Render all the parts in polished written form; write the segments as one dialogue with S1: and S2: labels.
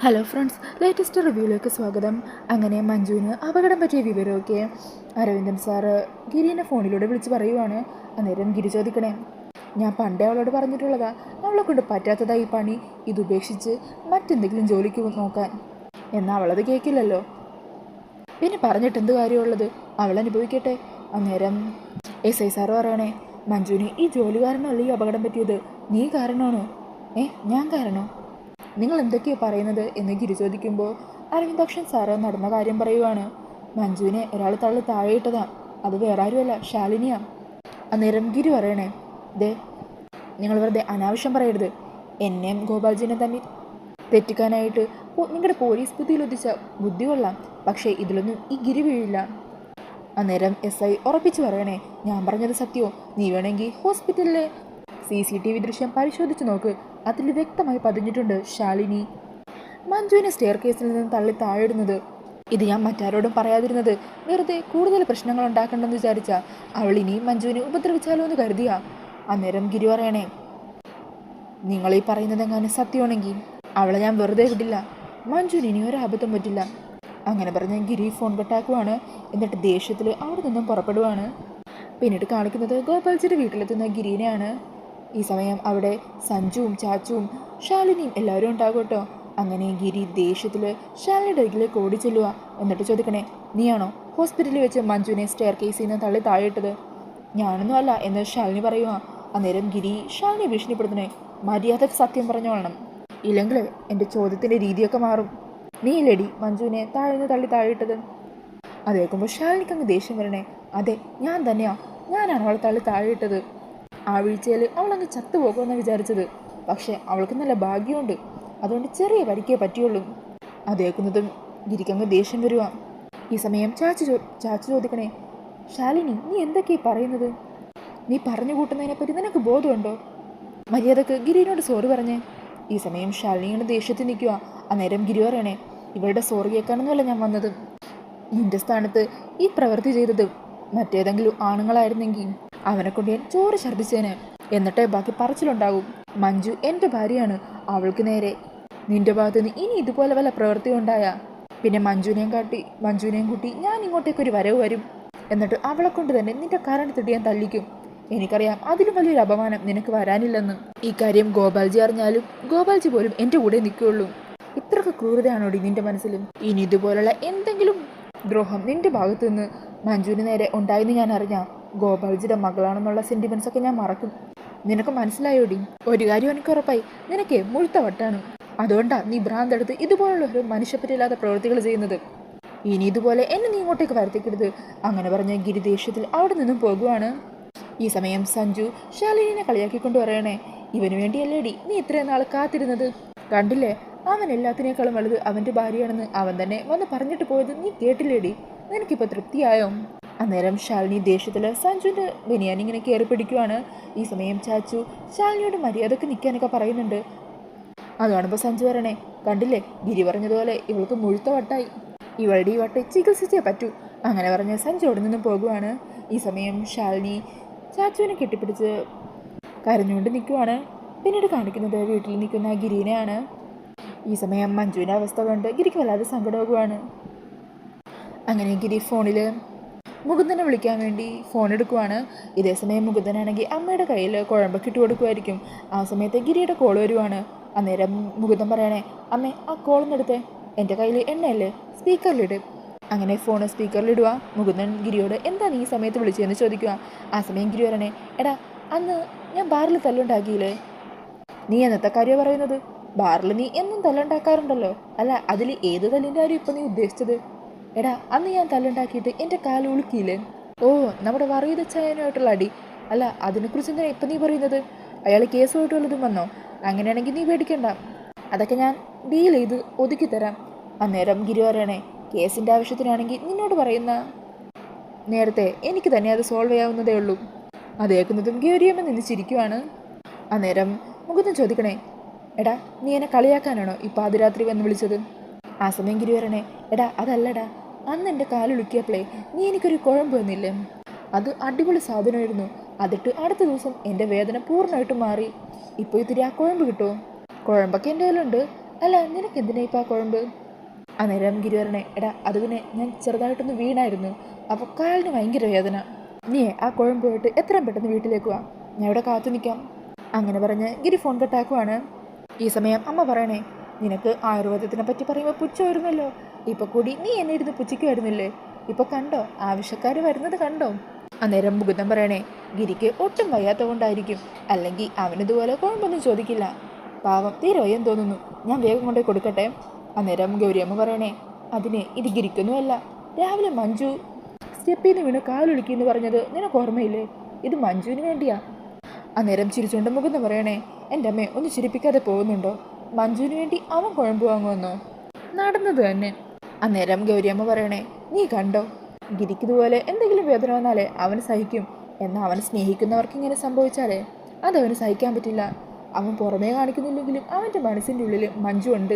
S1: Hello friends, latest റിവ്യൂയിലേക്ക് സ്വാഗതം. അങ്ങനെ മഞ്ജുവിന് അപകടം പറ്റിയ വിവരമൊക്കെ അരവിന്ദൻ സാറ് ഗിരിനെ ഫോണിലൂടെ വിളിച്ച് പറയുവാണ്. അന്നേരം ഗിരി ചോദിക്കണേ, ഞാൻ പണ്ടേ അവളോട് പറഞ്ഞിട്ടുള്ളതാ, അവളെ കൊണ്ട് പറ്റാത്തതായി ഈ പണി, ഇതുപേക്ഷിച്ച് മറ്റെന്തെങ്കിലും ജോലിക്ക് നോക്കാൻ. എന്നാൽ അവളത് കേൾക്കില്ലല്ലോ, പിന്നെ പറഞ്ഞിട്ട് എന്ത് കാര്യമുള്ളത്, അവൾ അനുഭവിക്കട്ടെ. അന്നേരം SI സാറ് പറയണേ, മഞ്ജുവിന് ഈ ജോലി കാരണമല്ല ഈ അപകടം പറ്റിയത്, നീ കാരണമാണോ? ഞാൻ കാരണോ? നിങ്ങൾ എന്തൊക്കെയാണ് പറയുന്നത് എന്ന് ഗിരി ചോദിക്കുമ്പോൾ അരവിന്ദാക്ഷൻ സാറ് നടന്ന കാര്യം പറയുവാണ്. മഞ്ജുവിനെ ഒരാൾ തള്ളി താഴെയിട്ടതാ, അത് വേറെ ആരുമല്ല, ശാലിനിയാ. അന്നേരം ഗിരി പറയണേ, ദേ നിങ്ങൾ വെറുതെ അനാവശ്യം പറയരുത്. എന്നെയും ഗോപാൽജിനെ തമ്മിൽ തെറ്റിക്കാനായിട്ട് നിങ്ങളുടെ പോലീസ് ബുദ്ധിയിൽ ഉദിച്ച ബുദ്ധി കൊള്ളാം, പക്ഷേ ഇതിലൊന്നും ഈ ഗിരി വീഴില്ല. അന്നേരം SI ഉറപ്പിച്ച് പറയണേ, ഞാൻ പറഞ്ഞത് സത്യമോ? നീ വേണമെങ്കിൽ ഹോസ്പിറ്റലിലെ CCTV ദൃശ്യം പരിശോധിച്ച് നോക്ക്, അതിൽ വ്യക്തമായി പതിഞ്ഞിട്ടുണ്ട് ശാലിനി മഞ്ജുവിനെ സ്റ്റെയർ കേസിൽ നിന്ന് തള്ളി താഴെടുന്നത്. ഇത് ഞാൻ മറ്റാരോടും പറയാതിരുന്നത് വെറുതെ കൂടുതൽ പ്രശ്നങ്ങൾ ഉണ്ടാക്കണ്ടെന്ന് വിചാരിച്ച അവൾ ഇനിയും മഞ്ജുവിനെ ഉപദ്രവിച്ചാലോ എന്ന് കരുതിയാ. അന്നേരം ഗിരി പറയണേ, നിങ്ങൾ ഈ പറയുന്നത് എങ്ങനെ സത്യമാണെങ്കിൽ അവളെ ഞാൻ വെറുതെ വിടില്ല, മഞ്ജുവിന് ഇനി ഒരു അബദ്ധം പറ്റില്ല. അങ്ങനെ പറഞ്ഞ് ഗിരി ഫോൺ കട്ടാക്കുവാണ്. എന്നിട്ട് ദേഷ്യത്തിൽ അവിടെ നിന്നും പുറപ്പെടുവാണ്. പിന്നീട് കാണിക്കുന്നത് ഗോപാൽജിയുടെ വീട്ടിലെത്തുന്ന ഗിരീനെയാണ്. ഈ സമയം അവിടെ സഞ്ജുവും ചാച്ചുവും ശാലിനിയും എല്ലാവരും ഉണ്ടാകും കേട്ടോ. അങ്ങനെ ഗിരി ദേഷ്യത്തിൽ ശാലിനിയുടെ അരികിലേക്ക് ഓടി ചെല്ലുക. എന്നിട്ട് ചോദിക്കണേ, നീയാണോ ഹോസ്പിറ്റലിൽ വെച്ച് മഞ്ജുവിനെ സ്റ്റെയർ കേസിൽ നിന്ന് തള്ളി താഴെയിട്ടത്? ഞാനൊന്നും അല്ല എന്ന് ശാലിനി പറയുക. അന്നേരം ഗിരി ശാലിനി ഭീഷണിപ്പെടുത്തണേ, മര്യാദക്ക് സത്യം പറഞ്ഞോളണം, ഇല്ലെങ്കിൽ എൻ്റെ ചോദ്യത്തിൻ്റെ രീതിയൊക്കെ മാറും. നീ ഇല്ലേടി മഞ്ജുവിനെ താഴ്ന്ന് തള്ളി താഴെയിട്ടത്? അത് കേൾക്കുമ്പോൾ ശാലിനിക്ക് അങ്ങ് ദേഷ്യം വരണേ. അതെ, ഞാൻ തന്നെയാ, ഞാനാണ് അവളെ തള്ളി താഴെയിട്ടത്. ആ വീഴ്ചയിൽ അവളങ്ങ് ചത്തുപോകുമെന്ന് വിചാരിച്ചത്, പക്ഷേ അവൾക്ക് നല്ല ഭാഗ്യമുണ്ട്, അതുകൊണ്ട് ചെറിയ പരിക്കേ പറ്റിയുള്ളൂ. അത് കേൾക്കുന്നതും ഗിരിക്കങ്ങ് ദേഷ്യം വരുക. ഈ സമയം ചാച്ചു ചോദിക്കണേ, ശാലിനി നീ എന്തൊക്കെയാ പറയുന്നത്? നീ പറഞ്ഞു കൂട്ടുന്നതിനെപ്പറ്റി നിനക്ക് ബോധമുണ്ടോ? മര്യാദക്ക് ഗിരിനോട് സോറി പറഞ്ഞേ. ഈ സമയം ശാലിനിയുടെ ദേഷ്യത്തിൽ നിൽക്കുക. അന്നേരം ഗിരി പറയണേ, ഇവളുടെ സോറി കേൾക്കാനൊന്നുമല്ല ഞാൻ വന്നത്, നിന്റെ സ്ഥാനത്ത് ഈ പ്രവൃത്തി ചെയ്തത് മറ്റേതെങ്കിലും ആണുങ്ങളായിരുന്നെങ്കിൽ അവനെ കൊണ്ട് ഞാൻ ചോറ് ഛർദ്ദിച്ചേനെ, എന്നിട്ടേ ബാക്കി പറച്ചിലുണ്ടാകും. മഞ്ജു എൻ്റെ ഭാര്യയാണ്, അവൾക്ക് നേരെ നിന്റെ ഭാഗത്ത് നിന്ന് ഇനി ഇതുപോലെ വല്ല പ്രവൃത്തി ഉണ്ടായാ പിന്നെ മഞ്ജുവിനെയും കൂട്ടി ഞാൻ ഇങ്ങോട്ടേക്കൊരു വരവ് വരും, എന്നിട്ട് അവളെ കൊണ്ട് തന്നെ നിന്റെ കാരണത്തിട്ട് ഞാൻ തല്ലിക്കും. എനിക്കറിയാം അതിലും വലിയൊരു അപമാനം നിനക്ക് വരാനില്ലെന്ന്. ഈ കാര്യം ഗോപാൽജി അറിഞ്ഞാലും ഗോപാൽജി പോലും എൻ്റെ കൂടെ നിൽക്കുകയുള്ളൂ. ഇത്രക്ക് ക്രൂരതയാണോടി നിന്റെ മനസ്സിലും? ഇനി ഇതുപോലുള്ള എന്തെങ്കിലും ദ്രോഹം നിന്റെ ഭാഗത്തു നിന്ന് മഞ്ജുവിന് നേരെ ഉണ്ടായെന്ന് ഞാൻ അറിഞ്ഞാൽ ഗോപാൽജിയുടെ മകളാണെന്നുള്ള സെന്റിമെന്റ്സ് ഒക്കെ ഞാൻ മറക്കും. നിനക്ക് മനസ്സിലായോടി? ഒരു കാര്യം എനിക്ക് ഉറപ്പായി, നിനക്ക് മുഴുത്ത വട്ടാണ്, അതുകൊണ്ടാ നീ ഭ്രാന്തെടുത്ത് ഇതുപോലുള്ള ഒരു മനുഷ്യപ്പറ്റില്ലാത്ത പ്രവൃത്തികൾ ചെയ്യുന്നത്. ഇനി ഇതുപോലെ എന്നെ നീ ഇങ്ങോട്ടേക്ക് വരുത്തിക്കരുത്. അങ്ങനെ പറഞ്ഞ ഗിരി ദേഷ്യത്തിൽ അവിടെ നിന്നും പോകുവാണ്. ഈ സമയം സഞ്ജു ശാലിനിനെ കളിയാക്കിക്കൊണ്ട് പറയണേ, ഇവന് വേണ്ടിയല്ലേടി നീ ഇത്രയും നാൾ കാത്തിരുന്നത്? കണ്ടില്ലേ, അവൻ എല്ലാത്തിനേക്കാളും വലുത് അവൻ്റെ ഭാര്യയാണെന്ന് അവൻ തന്നെ വന്ന് പറഞ്ഞിട്ട് പോയത് നീ കേട്ടില്ലേടി? നിനക്കിപ്പോൾ തൃപ്തിയായോ? അന്നേരം ശാലിനി ദേഷ്യത്തിൽ സഞ്ജുവിൻ്റെ ബനിയാൻ ഇങ്ങനെ കയറി പിടിക്കുവാണ്. ഈ സമയം ചാച്ചു ശാലിനിയോട് മര്യാദക്ക് നിൽക്കാനൊക്കെ പറയുന്നുണ്ട്. അത് കാണുമ്പോൾ സഞ്ജു പറയണേ, കണ്ടില്ലേ, ഗിരി പറഞ്ഞതുപോലെ ഇവൾക്ക് മുഴുത്ത വട്ടായി, ഇവളുടെ ഈ വട്ട് ചികിത്സിച്ചേ പറ്റൂ. അങ്ങനെ പറഞ്ഞ് സഞ്ജു അവിടെ നിന്നും പോകുവാണ്. ഈ സമയം ശാലിനി ചാച്ചുവിനെ കെട്ടിപ്പിടിച്ച് കരഞ്ഞുകൊണ്ട് നിൽക്കുവാണ്. പിന്നീട് കാണിക്കുന്നത് വീട്ടിൽ നിൽക്കുന്ന ഗിരീനെയാണ്. ഈ സമയം മഞ്ജുവിൻ്റെ അവസ്ഥ കണ്ട് ഗിരിക്ക് വല്ലാതെ സങ്കടമാകുവാണ്. അങ്ങനെ ഗിരി ഫോണിൽ മുകുന്ദനെ വിളിക്കാൻ വേണ്ടി ഫോൺ എടുക്കുവാണ്. ഇതേസമയം മുകുന്ദനാണെങ്കിൽ അമ്മയുടെ കയ്യിൽ കുഴമ്പൊക്കെ ഇട്ട് കൊടുക്കുമായിരിക്കും. ആ സമയത്ത് ഗിരിയുടെ കോൾ വരുവാണ്. അന്നേരം മുകുന്ദൻ പറയണേ, അമ്മേ ആ കോളൊന്നെടുത്തേ, എൻ്റെ കയ്യിൽ എണ്ണയല്ലേ, സ്പീക്കറിലിട്. അങ്ങനെ ഫോൺ സ്പീക്കറിലിടുക. മുകുന്ദൻ ഗിരിയോട് എന്താ നീ ഈ സമയത്ത് വിളിച്ചതെന്ന് ചോദിക്കുക. ആ സമയം ഗിരി പറയണേ, എടാ അന്ന് ഞാൻ ബാറിൽ തല്ലുണ്ടാക്കിയില്ലേ? നീ എന്നത്തെ കാര്യമാണ് പറയുന്നത്? ബാറിൽ നീ എന്നും തല്ലുണ്ടാക്കാറുണ്ടല്ലോ, അല്ല അതിൽ ഏത് തല്ലിൻ്റെ കാര്യം ഇപ്പം നീ ഉദ്ദേശിച്ചത്? എടാ അന്ന് ഞാൻ തല്ലുണ്ടാക്കിയിട്ട് എൻ്റെ കാല് ഉളുക്കിയില്ലേ? ഓ, നമ്മുടെ വറീത ചായനുമായിട്ടുള്ള അടി, അല്ല അതിനെക്കുറിച്ച് എന്തിനാ ഇപ്പം നീ പറയുന്നത്? അയാൾ കേസുമായിട്ട് വല്ലതും വന്നോ? അങ്ങനെയാണെങ്കിൽ നീ പേടിക്കണ്ട, അതൊക്കെ ഞാൻ ഡീൽ ചെയ്ത് ഒതുക്കി തരാം. അന്നേരം ഗിരി പറയണേ, കേസിൻ്റെ ആവശ്യത്തിനാണെങ്കിൽ നിന്നോട് പറയുന്ന നേരത്തെ എനിക്ക് തന്നെ അത് സോൾവ് ചെയ്യാവുന്നതേ ഉള്ളൂ. അത് കേൾക്കുന്നതും ഗൗരിയമ്മ നിന്ന് ചിരിക്കുവാണ്. അന്നേരം മുകുന്ദൻ ചോദിക്കണേ, എടാ നീ എന്നെ കളിയാക്കാനാണോ ഈ പാതിരാത്രി വന്ന് വിളിച്ചത്? ആ സമയം ഗിരി പറയണേ, എടാ അതല്ലടാ, അന്ന് എൻ്റെ കാലൊളുക്കിയപ്പോഴേ നീ എനിക്കൊരു കുഴമ്പ് വന്നില്ലേ, അത് അടിപൊളി സാധനമായിരുന്നു. അതിട്ട് അടുത്ത ദിവസം എൻ്റെ വേദന പൂർണ്ണമായിട്ടും മാറി. ഇപ്പോൾ ഇത്തിരി ആ കുഴമ്പ് കിട്ടുമോ? കുഴമ്പൊക്കെ എൻ്റെ കയ്യിലുണ്ട്, അല്ല നിനക്ക് എന്തിനാ ഇപ്പം ആ കുഴമ്പ്? അന്നേരം ഗിരി പറഞ്ഞേ, എടാ അത് പിന്നെ ഞാൻ ചെറുതായിട്ടൊന്ന് വീണായിരുന്നു, അപ്പോൾ കാലിന് ഭയങ്കര വേദന. നീ ആ കുഴമ്പ് പോയിട്ട് എത്രയും പെട്ടെന്ന് വീട്ടിലേക്ക് വാ, ഞാൻ ഇവിടെ കാത്തു നിൽക്കാം. അങ്ങനെ പറഞ്ഞ് ഗിരി ഫോൺ കട്ടാക്കുവാണ്. ഈ സമയം അമ്മ പറയണേ, നിനക്ക് ആയുർവേദത്തിനെ പറ്റി പറയുമ്പോൾ പുച്ഛമായിരുന്നല്ലോ, ഇപ്പൊ കൂടി നീ എന്നെ ഇരുന്ന് പുച്ഛിക്കുമായിരുന്നില്ലേ? ഇപ്പൊ കണ്ടോ ആവശ്യക്കാർ വരുന്നത് കണ്ടോ? അന്നേരം മുകുന്ദൻ പറയണേ, ഗിരിക്ക് ഒട്ടും വയ്യാത്ത കൊണ്ടായിരിക്കും, അല്ലെങ്കിൽ അവനിതുപോലെ കുഴമ്പൊന്നും ചോദിക്കില്ല. പാവം തീരെ വയ്യം തോന്നുന്നു, ഞാൻ വേഗം കൊണ്ടുപോയി കൊടുക്കട്ടെ. അന്നേരം ഗൗരിയമ്മ പറയണേ, അതിന് ഇത് ഗിരിക്കൊന്നുമല്ല, രാവിലെ മഞ്ജു സ്റ്റെപ്പിൽ നിന്ന് വീണ് കാലൊലുക്കിയെന്ന് പറഞ്ഞത് നിനക്ക് ഓർമ്മയില്ലേ? ഇത് മഞ്ജുവിന് വേണ്ടിയാ. അന്നേരം ചിരിച്ചുകൊണ്ട് മുകുന്ദൻ പറയണേ, എൻ്റെ അമ്മയെ ഒന്ന് ചിരിപ്പിക്കാതെ പോകുന്നുണ്ടോ? മഞ്ജുവിന് വേണ്ടി അവൻ കുഴമ്പ് വാങ്ങുമെന്നോ? നടന്നത് തന്നെ. അന്നേരം ഗൗരിയമ്മ പറയണേ, നീ കണ്ടോ, ഗിരിക്കിതുപോലെ എന്തെങ്കിലും വേദന വന്നാലേ അവന് സഹിക്കും, എന്നാൽ അവൻ സ്നേഹിക്കുന്നവർക്ക് ഇങ്ങനെ സംഭവിച്ചാലേ അതവന് സഹിക്കാൻ പറ്റില്ല. അവൻ പുറമേ കാണിക്കുന്നില്ലെങ്കിലും അവൻ്റെ മനസ്സിൻ്റെ ഉള്ളിൽ മഞ്ജു ഉണ്ട്.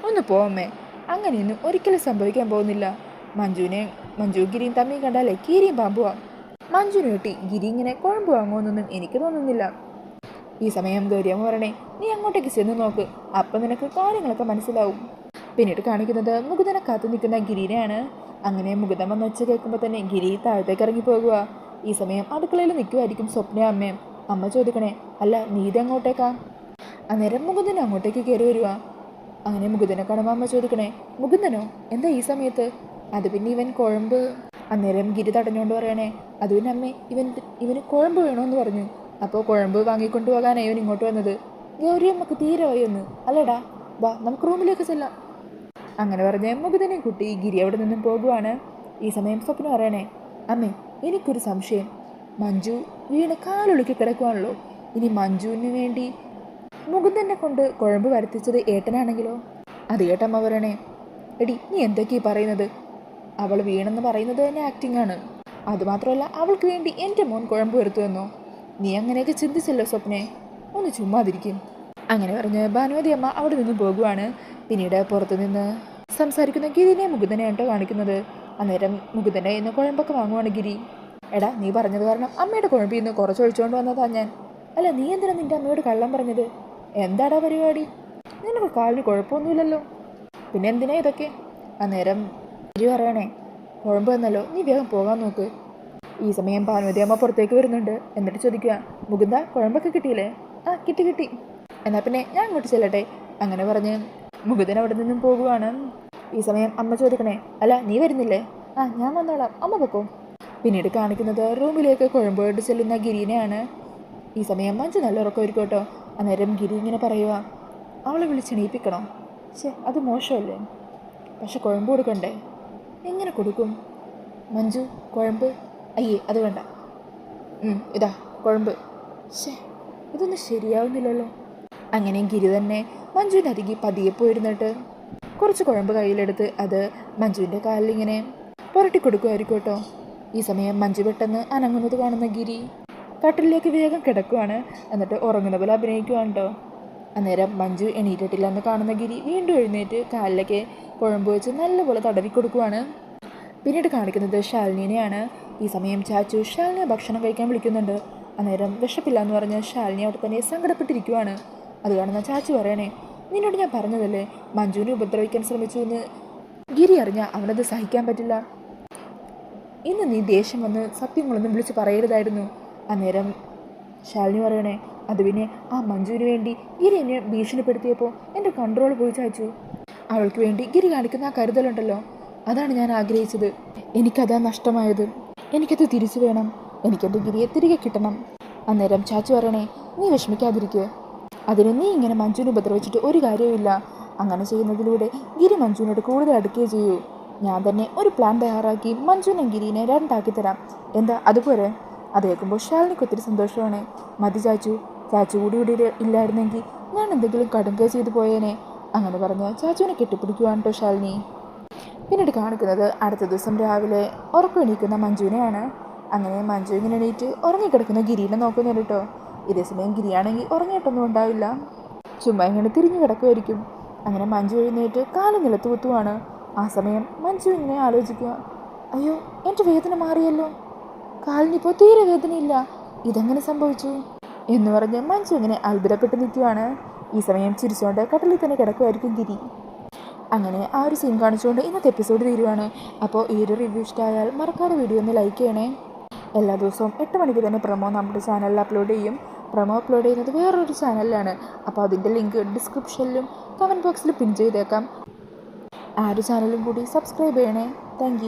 S1: ഒന്ന് പോവമ്മേ, അങ്ങനെയൊന്നും ഒരിക്കലും സംഭവിക്കാൻ പോകുന്നില്ല. മഞ്ജു ഗിരിയും തമ്മിൽ കണ്ടാലേ കീരിയും പാമ്പുവാ. മഞ്ജുവിന് കിട്ടി ഗിരി ഇങ്ങനെ കുഴമ്പ് വാങ്ങുമെന്നൊന്നും എനിക്ക് തോന്നുന്നില്ല. ഈ സമയം ഗൗരിയമ്മ പറയണേ, നീ അങ്ങോട്ടേക്ക് ചെന്ന് നോക്ക്, അപ്പം നിനക്ക് കാര്യങ്ങളൊക്കെ മനസ്സിലാവും. പിന്നീട് കാണിക്കുന്നത് മുകുന്ദനെ കാത്തു നിൽക്കുന്ന ഗിരിനെയാണ്. അങ്ങനെ മുകുന്ദൻ വന്ന് ഒച്ച കേൾക്കുമ്പോൾ തന്നെ ഗിരി താഴത്തേക്ക് ഇറങ്ങി പോകുക. ഈ സമയം അടുക്കളയിൽ നിൽക്കുമായിരിക്കും സ്വപ്നയും അമ്മയും. അമ്മ ചോദിക്കണേ, അല്ല നീ ഇത് എങ്ങോട്ടേക്കാ? അന്നേരം മുകുന്ദൻ അങ്ങോട്ടേക്ക് കയറി വരിക. അങ്ങനെ മുകുന്ദനെ കാണുമ്പോൾ അമ്മ ചോദിക്കണേ, മുകുന്ദനോ എന്താ ഈ സമയത്ത്? അത് പിന്നെ ഇവൻ കുഴമ്പ്. അന്നേരം ഗിരി തടഞ്ഞുകൊണ്ട് പറയണേ, അത് പിന്നെ അമ്മേ ഇവന് കുഴമ്പ് വേണമെന്ന് പറഞ്ഞു, അപ്പോൾ കുഴമ്പ് വാങ്ങിക്കൊണ്ടു പോകാനാണ് ഇവൻ ഇങ്ങോട്ട് വന്നത്. ഗൗരിയമ്മക്ക് തീരെ വയ്യൊന്ന് അല്ലേടാ, വാ നമുക്ക് റൂമിലേക്ക് ചെല്ലാം. അങ്ങനെ പറഞ്ഞ് മുകുന്ദനെയും കുട്ടി ഗിരി അവിടെ നിന്നും പോകുവാണ്. ഈ സമയം സ്വപ്ന പറയണേ, അമ്മേ എനിക്കൊരു സംശയം, മഞ്ജു വീണ് കാലൊളുക്കി കിടക്കുവാണല്ലോ, ഇനി മഞ്ജുവിന് വേണ്ടി മുകുന്ദനെ കൊണ്ട് കുഴമ്പ് വരുത്തിച്ചത് ഏട്ടനാണെങ്കിലോ? അത് കേട്ടമ്മ പറയണേ, എടി നീ എന്തൊക്കെയാ പറയുന്നത്? അവൾ വീണെന്ന് പറയുന്നത് തന്നെ ആക്ടിംഗ് ആണ്. അതുമാത്രമല്ല അവൾക്ക് വേണ്ടി എൻ്റെ മോൻ കുഴമ്പ് വരുത്തുമെന്നോ? നീ അങ്ങനെയൊക്കെ ചിന്തിച്ചല്ലോ സ്വപ്നെ, ഒന്ന് ചുമ്മാതിരിക്കും. അങ്ങനെ പറഞ്ഞ് ഭാനുമതി അമ്മ അവിടെ നിന്ന് പോകുവാണ്. പിന്നീട് പുറത്തു നിന്ന് സംസാരിക്കുന്ന ഗിരിനെ മുകുന്ദനെയാണ് കേട്ടോ കാണിക്കുന്നത്. അന്നേരം മുകുന്ദൻ്റെ ഇന്ന് കുഴമ്പൊക്കെ വാങ്ങുവാണ് ഗിരി. എടാ നീ പറഞ്ഞത് കാരണം അമ്മയുടെ കുഴമ്പിൽ നിന്ന് കുറച്ച് ഒഴിച്ചുകൊണ്ട് വന്നതാ ഞാൻ. അല്ല നീ എന്തിനാ നിൻ്റെ അമ്മയോട് കള്ളം പറഞ്ഞത്? എന്താടാ പരിപാടി? നിനക്ക് കാലിന് കുഴപ്പമൊന്നുമില്ലല്ലോ, പിന്നെ എന്തിനാ ഇതൊക്കെ? അന്നേരം ഗിരി പറയണേ, കുഴമ്പ് വന്നല്ലോ, നീ വേഗം പോകാൻ നോക്ക്. ഈ സമയം ഭാനുമതി അമ്മ പുറത്തേക്ക് വരുന്നുണ്ട്. എന്നിട്ട് ചോദിക്കുക, മുകുന്ദ കുഴമ്പൊക്കെ കിട്ടിയില്ലേ? ആ കിട്ടി. എന്നാൽ പിന്നെ ഞാൻ അങ്ങോട്ട് ചെല്ലട്ടെ. അങ്ങനെ പറഞ്ഞ് മുകുന്ദൻ അവിടെ നിന്നും പോകുവാണ്. ഈ സമയം അമ്മ ചോദിക്കണേ, അല്ല നീ വരുന്നില്ലേ? ആ ഞാൻ വന്നോളാം, അമ്മ പൊക്കോ. പിന്നീട് കാണിക്കുന്നത് റൂമിലേക്ക് കുഴമ്പോട്ട് ചെല്ലുന്ന ഗിരിനെയാണ്. ഈ സമയം മഞ്ജു നല്ല ഉറക്കമായിരിക്കും കേട്ടോ. അന്നേരം ഗിരി ഇങ്ങനെ പറയുക, അവളെ വിളിച്ചെണീപ്പിക്കണോ? അത് മോശമല്ലേ? പക്ഷെ കുഴമ്പ് കൊടുക്കണ്ടേ? എങ്ങനെ കൊടുക്കും? മഞ്ജു കുഴമ്പ്? അയ്യേ അത് വേണ്ട. ഇതാ കുഴമ്പ്. ഇതൊന്നും ശരിയാവുന്നില്ലല്ലോ. അങ്ങനെ ഗിരി തന്നെ മഞ്ജുവിൻ്റെ അരികെ പതിയെ പോയിരുന്നിട്ട് കുറച്ച് കുഴമ്പ് കയ്യിലെടുത്ത് അത് മഞ്ജുവിൻ്റെ കാലിലിങ്ങനെ പുരട്ടി കൊടുക്കുമായിരിക്കും കേട്ടോ. ഈ സമയം മഞ്ജു പെട്ടെന്ന് അനങ്ങുന്നത് കാണുന്ന ഗിരി കട്ടിലേക്ക് വേഗം കിടക്കുവാണ്. എന്നിട്ട് ഉറങ്ങുന്ന പോലെ അഭിനയിക്കുവാണ് കേട്ടോ. അന്നേരം മഞ്ജു എണീറ്റിട്ടില്ല എന്ന് കാണുന്ന ഗിരി വീണ്ടും എഴുന്നേറ്റ് കാലിലേക്ക് കുഴമ്പ് വെച്ച് നല്ലപോലെ തടവി കൊടുക്കുവാണ്. പിന്നീട് കാണിക്കുന്നത് ശാലിനിയെയാണ്. ഈ സമയം ചാച്ചു ശാലിനിയെ ഭക്ഷണം കഴിക്കാൻ വിളിക്കുന്നുണ്ട്. അന്നേരം വിശപ്പില്ല എന്ന് പറഞ്ഞ് ശാലിനി അവിടെ തന്നെ സങ്കടപ്പെട്ടിരിക്കുവാണ്. അത് കാണുന്ന ചാച്ചു പറയണേ, നിന്നോട് ഞാൻ പറഞ്ഞതല്ലേ മഞ്ജുവിനെ ഉപദ്രവിക്കാൻ ശ്രമിച്ചു എന്ന്. ഗിരി അറിഞ്ഞാൽ അവനത് സഹിക്കാൻ പറ്റില്ല. ഇന്ന് നീ ദേഷ്യം വന്ന് സത്യങ്ങളൊന്നും വിളിച്ച് പറയരുതായിരുന്നു. അന്നേരം ശാലിനി പറയണേ, അത് പിന്നെ ആ മഞ്ജുവിന് വേണ്ടി ഗിരി എന്നെ ഭീഷണിപ്പെടുത്തിയപ്പോൾ എൻ്റെ കൺട്രോൾ പോയി ചാച്ചു. അവൾക്ക് വേണ്ടി ഗിരി കാണിക്കുന്ന ആ കരുതലുണ്ടല്ലോ, അതാണ് ഞാൻ ആഗ്രഹിച്ചത്. എനിക്കതാ നഷ്ടമായത്. എനിക്കത് തിരിച്ചു വേണം. എനിക്കെൻ്റെ ഗിരിയെ തിരികെ കിട്ടണം. അന്നേരം ചാച്ചു പറയണേ, നീ വിഷമിക്കാതിരിക്കുക. അതിന് നീ ഇങ്ങനെ മഞ്ജുവിനെ ഉപദ്രവിച്ചിട്ട് ഒരു കാര്യവുമില്ല. അങ്ങനെ ചെയ്യുന്നതിലൂടെ ഗിരി മഞ്ജുവിനോട് കൂടുതൽ അടുക്കുകയും ചെയ്യൂ. ഞാൻ തന്നെ ഒരു പ്ലാൻ തയ്യാറാക്കി മഞ്ജുവിനെ ഗിരിനെ രണ്ടാക്കി തരാം. എന്താ അതുപോലെ? അത് കേൾക്കുമ്പോൾ ശാലിനിക്ക് ഒത്തിരി സന്തോഷമാണ്. മതി ചാച്ചു കൂടി ഇവിടെ ഇല്ലായിരുന്നെങ്കിൽ ഞാൻ എന്തെങ്കിലും കടുങ്ക ചെയ്തു പോയേനെ. അങ്ങനെ പറഞ്ഞ് ചാച്ചുവിനെ കെട്ടിപ്പിടിക്കുവാണ് കേട്ടോ ശാലിനി. പിന്നീട് കാണിക്കുന്നത് അടുത്ത ദിവസം രാവിലെ ഉറക്കം എണീക്കുന്ന മഞ്ജുവിനെയാണ്. അങ്ങനെ മഞ്ജു ഇങ്ങനെ എണീറ്റ് ഉറങ്ങിക്കിടക്കുന്ന ഗിരിനെ നോക്കുന്നുണ്ട് കേട്ടോ. ഇതേസമയം ഗിരിയാണെങ്കിൽ ഉറങ്ങിയിട്ടൊന്നും ഉണ്ടാവില്ല, ചുമ്മാ ഇങ്ങനെ തിരിഞ്ഞു കിടക്കുമായിരിക്കും. അങ്ങനെ മഞ്ജു എഴുന്നേറ്റ് കാല് നിലത്ത് കുത്തുവാണ്. ആ സമയം മഞ്ജു ഇങ്ങനെ ആലോചിക്കുക, അയ്യോ എൻ്റെ വേദന മാറിയല്ലോ, കാലിനിപ്പോൾ തീരെ വേദനയില്ല, ഇതെങ്ങനെ സംഭവിച്ചു എന്ന് പറഞ്ഞ് മഞ്ജു ഇങ്ങനെ അത്ഭുതപ്പെട്ട് നിൽക്കുവാണ്. ഈ സമയം ചിരിച്ചുകൊണ്ട് കട്ടിലിൽ തന്നെ കിടക്കുമായിരിക്കും ഗിരി. അങ്ങനെ ആ ഒരു സീൻ കാണിച്ചുകൊണ്ട് ഇന്നത്തെ എപ്പിസോഡ് തീരുവാണ്. അപ്പോൾ ഈ ഒരു റിവ്യൂ ഇഷ്ടമായാൽ മറക്കാതെ വീഡിയോ ഒന്ന് ലൈക്ക് ചെയ്യണേ. എല്ലാ ദിവസവും 8 മണിക്ക് തന്നെ പ്രൊമോ നമ്മുടെ ചാനലിൽ അപ്ലോഡ് ചെയ്യും. പ്രൊമോ അപ്ലോഡ് ചെയ്യുന്നത് വേറൊരു ചാനലിലാണ്. അപ്പോൾ അതിൻ്റെ ലിങ്ക് ഡിസ്ക്രിപ്ഷനിലും കമൻറ്റ് ബോക്സിൽ പിൻ ചെയ്തേക്കാം. ആ ഒരു ചാനലും കൂടി സബ്സ്ക്രൈബ് ചെയ്യണേ. താങ്ക്